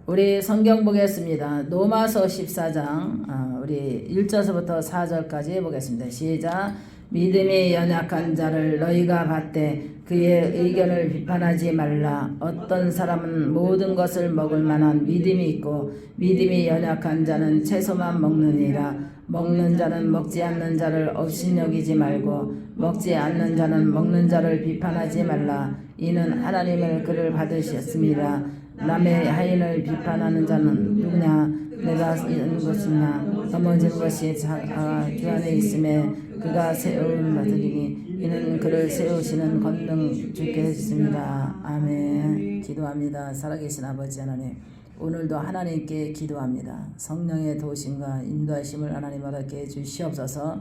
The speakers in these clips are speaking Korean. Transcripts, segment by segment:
우리 성경 보겠습니다. 로마서 14장 우리 1절서부터 4절까지 보겠습니다. 시작. 믿음이 연약한 자를 너희가 받되 그의 의견을 비판하지 말라. 어떤 사람은 모든 것을 먹을 만한 믿음이 있고 믿음이 연약한 자는 채소만 먹느니라. 먹는 자는 먹지 않는 자를 업신여기지 말고 먹지 않는 자는 먹는 자를 비판하지 말라. 이는 하나님을 그를 받으셨습니다. 남의 하인을 비판하는 자는 누구냐? 내가 이런 것이냐? 넘어진 것이 주 안에 있음에 그가 세움을 받으리니 이는 그를 세우시는 권능 주께 있습니다. 아멘. 기도합니다. 살아계신 아버지 하나님, 오늘도 하나님께 기도합니다. 성령의 도우심과 인도하심을 하나님 얻게 주시옵소서.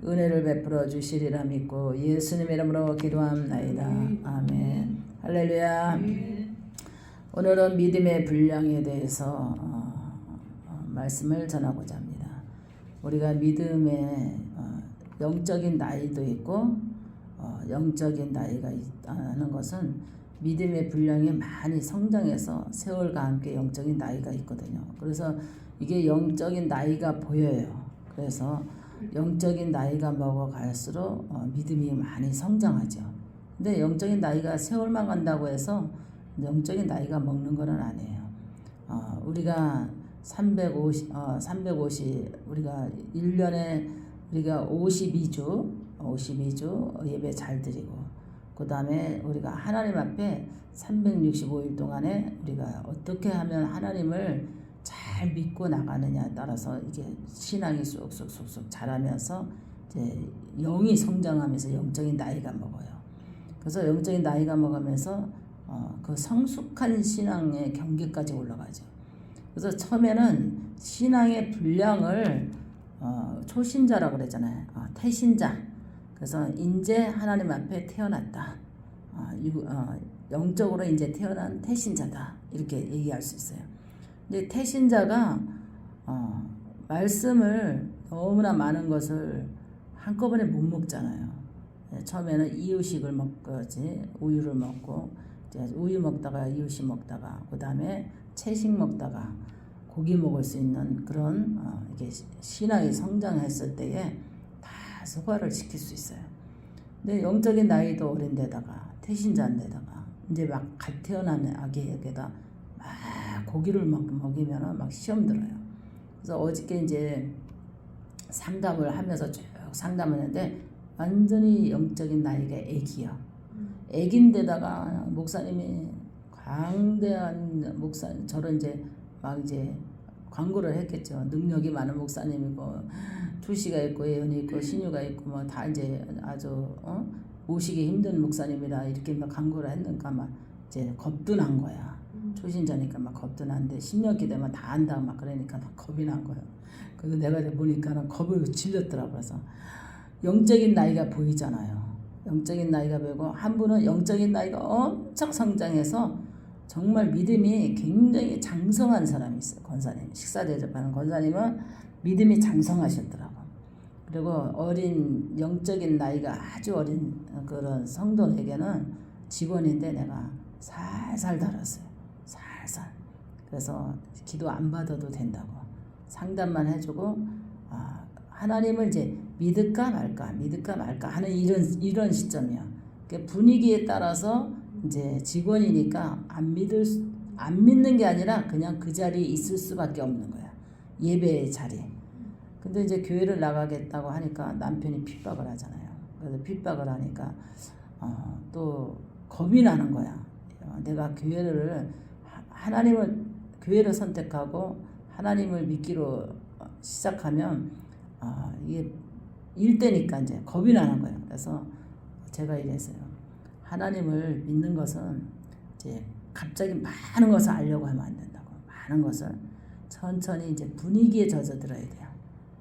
은혜를 베풀어 주시리라 믿고 예수님의 이름으로 기도합나이다. 아멘. 할렐루야. 오늘은 믿음의 분량에 대해서 말씀을 전하고자 합니다. 우리가 믿음의 영적인 나이도 있고 영적인 나이가 있다는 것은 믿음의 분량이 많이 성장해서 세월과 함께 영적인 나이가 있거든요. 그래서 이게 영적인 나이가 보여요. 그래서 영적인 나이가 먹어갈수록 믿음이 많이 성장하죠. 근데 영적인 나이가 세월만 간다고 해서 영적인 나이가 먹는 건 아니에요. 우리가 350 우리가 1년에 우리가 52주 예배 잘 드리고 그 다음에 우리가 하나님 앞에 365일 동안에 우리가 어떻게 하면 하나님을 잘 믿고 나가느냐에 따라서 이게 신앙이 쑥쑥 자라면서 이제 영이 성장하면서 영적인 나이가 먹어요. 그래서 영적인 나이가 먹으면서 그 성숙한 신앙의 경계까지 올라가죠. 그래서 처음에는 신앙의 분량을 초신자라고 그러잖아요. 태신자. 그래서 이제 하나님 앞에 태어났다. 영적으로 이제 태어난 태신자다. 이렇게 얘기할 수 있어요. 근데 태신자가 말씀을 너무나 많은 것을 한꺼번에 못 먹잖아요. 처음에는 이유식을 먹지, 우유를 먹고 우유 먹다가 이유식 먹다가 그 다음에 채식 먹다가 고기 먹을 수 있는 그런 이게 신앙이 성장했을 때에 다 소화를 시킬 수 있어요. 근데 영적인 나이도 어린데다가 태신자인데다가 이제 막 갓 태어난 아기에게다 막 고기를 먹이면 막 시험 들어요. 그래서 어저께 이제 상담을 하면서 쭉 상담을 했는데 완전히 영적인 나이가 애기야. 애기인데다가 목사님이 광대한 목사님, 저를 이제 막 이제 광고를 했겠죠. 능력이 많은 목사님이고 투시가 있고 예언이 있고 신유가 있고 뭐 다 이제 아주 모시기 힘든 목사님이라 이렇게 막 광고를 했는가 막 이제 겁도 난 거야. 초신자니까 막 겁도 난데 10년 되면 다 안다 막 그러니까 막 겁이 난 거예요. 그래서 내가 보니까는 겁을 질렸더라고요. 그래서 영적인 나이가 보이잖아요. 영적인 나이가 보이고 한 분은 영적인 나이가 엄청 성장해서 정말 믿음이 굉장히 장성한 사람이 있어요. 권사님. 식사 대접하는 권사님은 믿음이 장성하셨더라고. 그리고 어린 영적인 나이가 아주 어린 그런 성도에게는 직원인데 내가 살살 달았어요. 살살. 그래서 기도 안 받아도 된다고. 상담만 해주고 하나님을 이제 믿을까 말까 하는 이런 시점이야. 그러니까 분위기에 따라서 이제 직원이니까 안 믿는 게 아니라 그냥 그 자리에 있을 수밖에 없는 거야. 예배의 자리에. 근데 이제 교회를 나가겠다고 하니까 남편이 핍박을 하잖아요. 그래서 핍박을 하니까 또 겁이 나는 거야. 내가 교회를 선택하고 하나님을 믿기로 시작하면 이게 일대니까 이제 겁이 나는 거예요. 그래서 제가 이랬어요. 하나님을 믿는 것은 이제 갑자기 많은 것을 알려고 하면 안 된다고. 많은 것을 천천히 이제 분위기에 젖어들어야 돼요.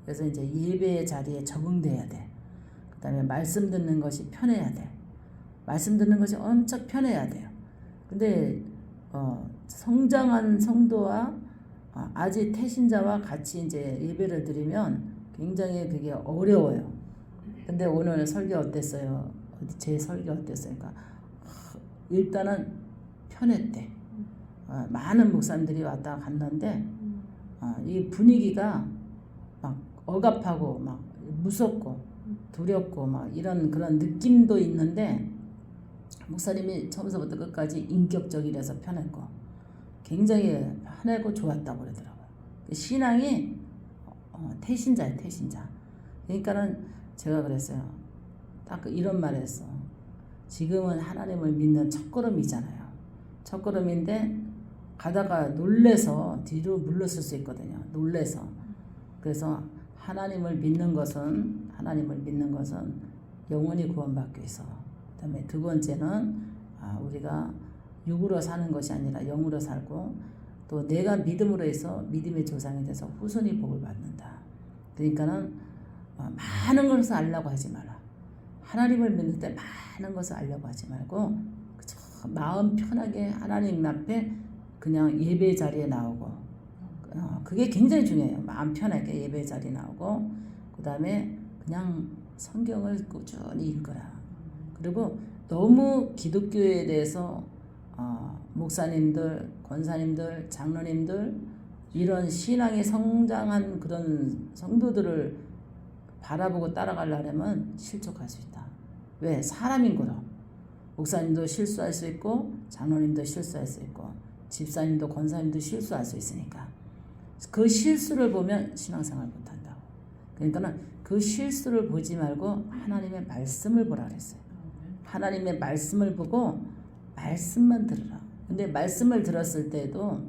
그래서 이제 예배의 자리에 적응돼야 돼. 그 다음에 말씀 듣는 것이 편해야 돼. 말씀 듣는 것이 엄청 편해야 돼요. 근데 성장한 성도와 아직 태신자와 같이 이제 예배를 드리면 굉장히 그게 어려워요. 근데 오늘 설교 어땠어요? 제 설교 어땠어요? 그러니까 일단은 편했대. 많은 목사님들이 왔다 갔는데 이 분위기가 막 억압하고 막 무섭고 두렵고 막 이런 그런 느낌도 있는데 목사님이 처음부터 끝까지 인격적이라서 편했고 굉장히 편하고 좋았다고 그러더라고요. 신앙이 태신자예요, 태신자. 그러니까는 제가 그랬어요. 딱 이런 말을 했어. 지금은 하나님을 믿는 첫걸음이잖아요. 첫걸음인데 가다가 놀래서 뒤로 물러설 수 있거든요. 놀래서. 그래서 하나님을 믿는 것은 영원히 구원받기 위해서. 그다음에 두 번째는 우리가 육으로 사는 것이 아니라 영으로 살고 또 내가 믿음으로 해서 믿음의 조상이 돼서 후손이 복을 받는다. 그러니까는 많은 것을 알려고 하지 마라. 하나님을 믿을 때 많은 것을 알려고 하지 말고 그저 마음 편하게 하나님 앞에 그냥 예배 자리에 나오고 그게 굉장히 중요해요. 마음 편하게 예배 자리에 나오고 그 다음에 그냥 성경을 꾸준히 읽어라. 그리고 너무 기독교에 대해서 목사님들, 권사님들, 장로님들 이런 신앙이 성장한 그런 성도들을 바라보고 따라가려면 실족할 수 있다. 왜? 사람인 거로. 목사님도 실수할 수 있고 장로님도 실수할 수 있고 집사님도 권사님도 실수할 수 있으니까 그 실수를 보면 신앙생활 못한다고. 그러니까는 그 실수를 보지 말고 하나님의 말씀을 보라 그랬어요. 하나님의 말씀을 보고 말씀만 들으라. 근데 말씀을 들었을 때도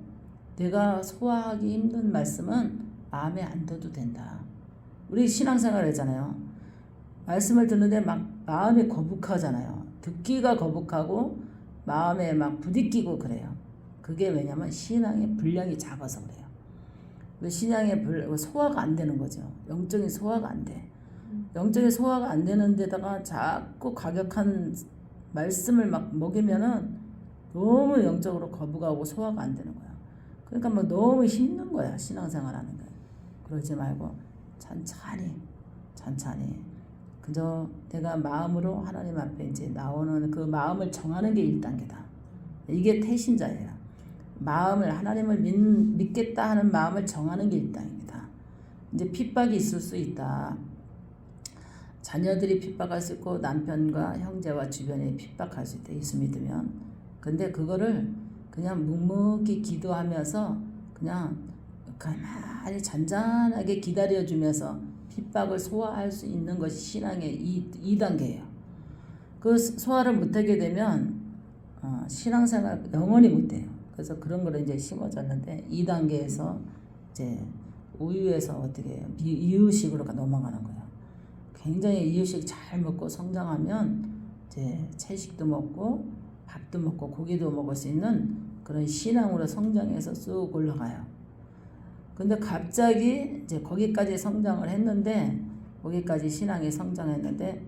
내가 소화하기 힘든 말씀은 마음에 안 둬도 된다. 우리 신앙생활 하잖아요. 말씀을 듣는데 막 마음이 거북하잖아요. 듣기가 거북하고 마음에 막 부딪히고 그래요. 그게 왜냐면 신앙의 분량이 작아서 그래요. 신앙의 소화가 안 되는 거죠. 영적인 소화가 안 돼. 영적인 소화가 안 되는 데다가 자꾸 과격한 말씀을 막 먹이면은 너무 영적으로 거부가고 소화가 안 되는 거야. 그러니까 뭐 너무 힘든 거야, 신앙생활 하는 게. 그러지 말고 천천히 그저 내가 마음으로 하나님 앞에 이제 나오는 그 마음을 정하는 게 1단계다. 이게 태신자예요. 마음을 하나님을 믿겠다 하는 마음을 정하는 게 1단계다. 이제 핍박이 있을 수 있다. 자녀들이 핍박할 수 있고 남편과 형제와 주변에 핍박할 수 있다. 예수 믿으면. 근데 그거를 그냥 묵묵히 기도하면서 그냥 가만히 잔잔하게 기다려주면서 핍박을 소화할 수 있는 것이 신앙의 2단계예요. 그 소화를 못하게 되면 신앙생활 영원히 못해요. 그래서 그런 거를 이제 심어졌는데 2단계에서 이제 우유에서 어떻게 해요? 이유식으로 넘어가는 거예요. 굉장히 이유식 잘 먹고 성장하면 이제 채식도 먹고 밥도 먹고 고기도 먹을 수 있는 그런 신앙으로 성장해서 쑥 올라가요. 근데 갑자기 이제 거기까지 성장을 했는데 거기까지 신앙이 성장했는데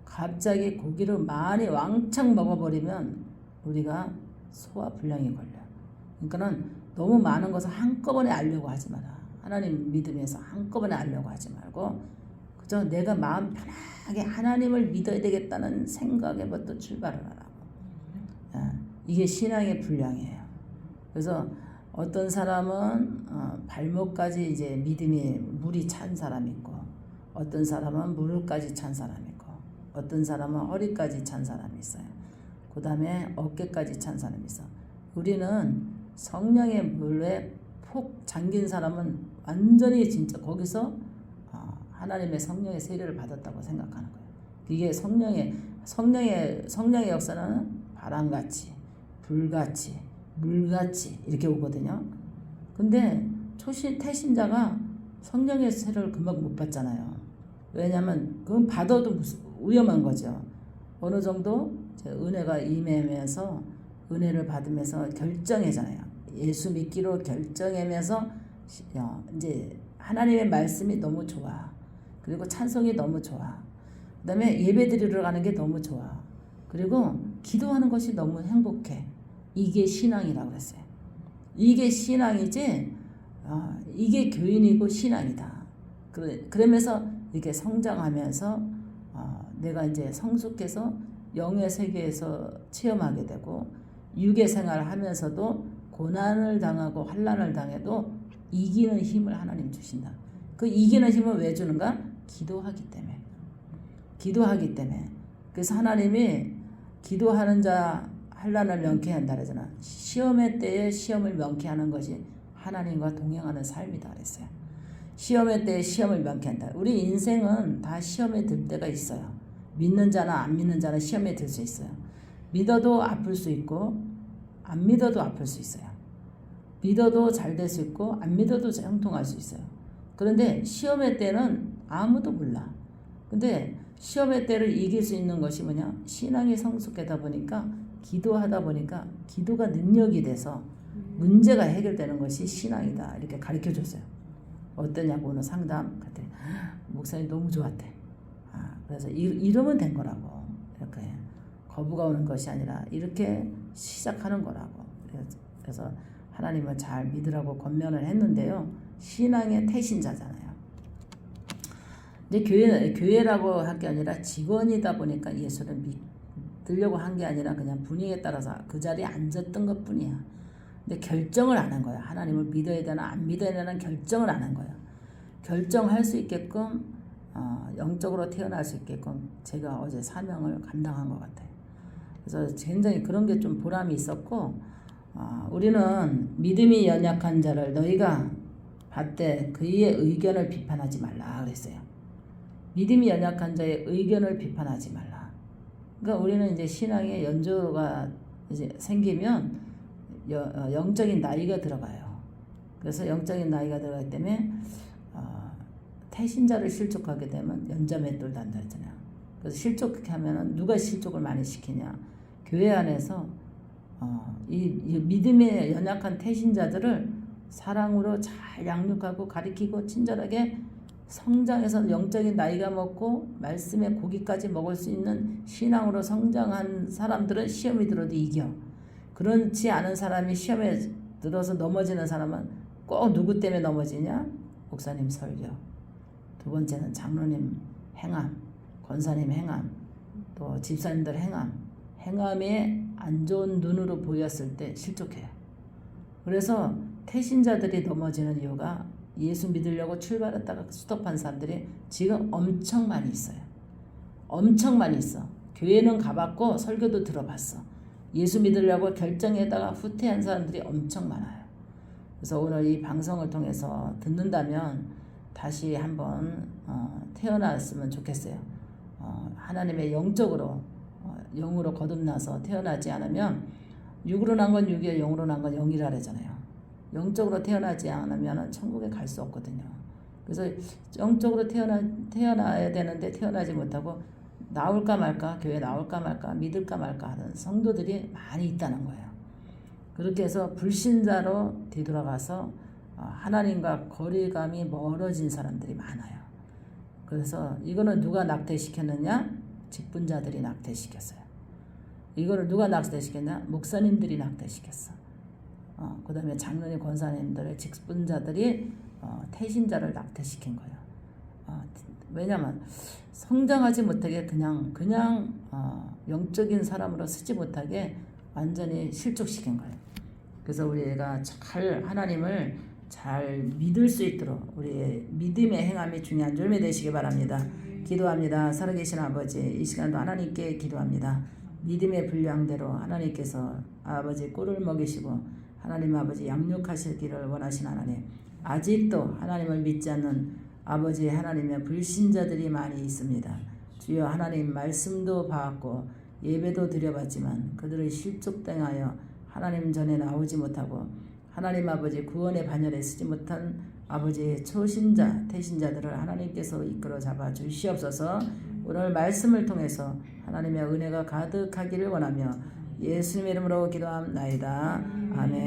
갑자기 고기를 많이 왕창 먹어버리면 우리가 소화 불량이 걸려요. 그러니까는 너무 많은 것을 한꺼번에 알려고 하지 마라. 하나님 믿으면서 한꺼번에 알려고 하지 말고 그저 내가 마음 편하게 하나님을 믿어야 되겠다는 생각에부터 출발을 하라고. 이게 신앙의 분량이에요. 그래서 어떤 사람은 발목까지 이제 믿음이 물이 찬 사람이 있고 어떤 사람은 무릎까지 찬 사람이 있고 어떤 사람은 허리까지 찬 사람이 있어요. 그 다음에 어깨까지 찬 사람이 있어. 우리는 성령의 물에 폭 잠긴 사람은 완전히 진짜 거기서 하나님의 성령의 세례를 받았다고 생각하는 거예요. 이게 성령의 역사는 바람같이 불같이 물같이 이렇게 오거든요. 근데 태신자가 성령의 세례를 금방 못 받잖아요. 왜냐하면 그건 받아도 위험한 거죠. 어느 정도 은혜가 임하면서 은혜를 받으면서 결정하잖아요. 예수 믿기로 결정하면서 이제 하나님의 말씀이 너무 좋아. 그리고 찬송이 너무 좋아. 그 다음에 예배 드리러 가는 게 너무 좋아. 그리고 기도하는 것이 너무 행복해. 이게 신앙이라고 그랬어요. 이게 신앙이지 이게 교인이고 신앙이다. 그러면서 이렇게 성장하면서 내가 이제 성숙해서 영의 세계에서 체험하게 되고 육의 생활을 하면서도 고난을 당하고 환난을 당해도 이기는 힘을 하나님 주신다. 그 이기는 힘을 왜 주는가? 기도하기 때문에. 기도하기 때문에. 그래서 하나님이 기도하는 자 환난을 명쾌한다 그러잖아. 시험의 때에 시험을 명쾌하는 것이 하나님과 동행하는 삶이다 그랬어요. 시험의 때에 시험을 명쾌한다. 우리 인생은 다 시험에 들 때가 있어요. 믿는 자나 안 믿는 자는 시험에 들 수 있어요. 믿어도 아플 수 있고 안 믿어도 아플 수 있어요. 믿어도 잘 될 수 있고 안 믿어도 형통할 수 있어요. 그런데 시험의 때는 아무도 몰라. 근데 시험의 때를 이길 수 있는 것이 뭐냐? 신앙이 성숙하다 보니까 기도하다 보니까 기도가 능력이 돼서 문제가 해결되는 것이 신앙이다. 이렇게 가르쳐줬어요. 어떠냐고 오늘 상담 그때 목사님 너무 좋았대. 그래서 이러면 된 거라고. 이렇게 거부가 오는 것이 아니라 이렇게 시작하는 거라고. 그래서 하나님을 잘 믿으라고 권면을 했는데요. 신앙의 태신자잖아요. 이제 교회라고 할 게 아니라 직원이다 보니까 예수를 믿으려고 한 게 아니라 그냥 분위기에 따라서 그 자리에 앉았던 것 뿐이야. 근데 결정을 안 한 거야. 하나님을 믿어야 되나 안 믿어야 되나 결정을 안 한 거야. 결정할 수 있게끔 영적으로 태어날 수 있게끔 제가 어제 사명을 감당한 것 같아요. 그래서 굉장히 그런 게 좀 보람이 있었고 우리는 믿음이 연약한 자를 너희가 받되 그의 의견을 비판하지 말라 그랬어요. 믿음이 연약한 자의 의견을 비판하지 말라. 그러니까 우리는 이제 신앙의 연조가 이제 생기면 영적인 나이가 들어가요. 그래서 영적인 나이가 들어가기 때문에 태신자를 실족하게 되면 연자맷돌 단다 했잖아요. 그래서 실족하게 하면은 누가 실족을 많이 시키냐? 교회 안에서 이 믿음에 연약한 태신자들을 사랑으로 잘 양육하고 가리키고 친절하게 성장해서 영적인 나이가 먹고 말씀의 고기까지 먹을 수 있는 신앙으로 성장한 사람들은 시험이 들어도 이겨. 그렇지 않은 사람이 시험에 들어서 넘어지는 사람은 꼭 누구 때문에 넘어지냐? 목사님 설교. 두 번째는 장로님 행함, 권사님 행함, 또 집사님들 행함. 행함에 안 좋은 눈으로 보였을 때 실족해요. 그래서 태신자들이 넘어지는 이유가 예수 믿으려고 출발했다가 스톱한 사람들이 지금 엄청 많이 있어요. 엄청 많이 있어. 교회는 가봤고 설교도 들어봤어. 예수 믿으려고 결정했다가 후퇴한 사람들이 엄청 많아요. 그래서 오늘 이 방송을 통해서 듣는다면 다시 한번 태어났으면 좋겠어요. 하나님의 영적으로 영으로 거듭나서 태어나지 않으면 육으로 난 건 육이에요. 영으로 난 건 영이라 그러잖아요. 영적으로 태어나지 않으면 천국에 갈 수 없거든요. 그래서 영적으로 태어나야 되는데 태어나지 못하고 나올까 말까, 교회 나올까 말까, 믿을까 말까 하는 성도들이 많이 있다는 거예요. 그렇게 해서 불신자로 뒤돌아가서 하나님과 거리감이 멀어진 사람들이 많아요. 그래서 이거는 누가 낙태시켰느냐? 직분자들이 낙태시켰어요. 이거를 누가 낙태시켰냐? 목사님들이 낙태시켰어. 그 다음에 장로님, 권사님들의 직분자들이 태신자를 낙태시킨 거예요. 왜냐면 성장하지 못하게 그냥 영적인 사람으로 쓰지 못하게 완전히 실족시킨 거예요. 그래서 우리가 잘 하나님을 잘 믿을 수 있도록 우리의 믿음의 행함이 중요한 열매 되시기 바랍니다. 기도합니다. 살아계신 아버지, 이 시간도 하나님께 기도합니다. 믿음의 분량대로 하나님께서 아버지 꿀을 먹이시고 하나님 아버지 양육하시기를 원하신 하나님, 아직도 하나님을 믿지 않는 아버지 하나님의 불신자들이 많이 있습니다. 주여 하나님 말씀도 받았고 예배도 드려봤지만 그들의 실족당하여 하나님 전에 나오지 못하고 하나님 아버지 구원의 반열에 쓰지 못한 아버지의 초신자 태신자들을 하나님께서 이끌어 잡아 주시옵소서. 오늘 말씀을 통해서 하나님의 은혜가 가득하기를 원하며 예수님의 이름으로 기도합나이다. 아멘.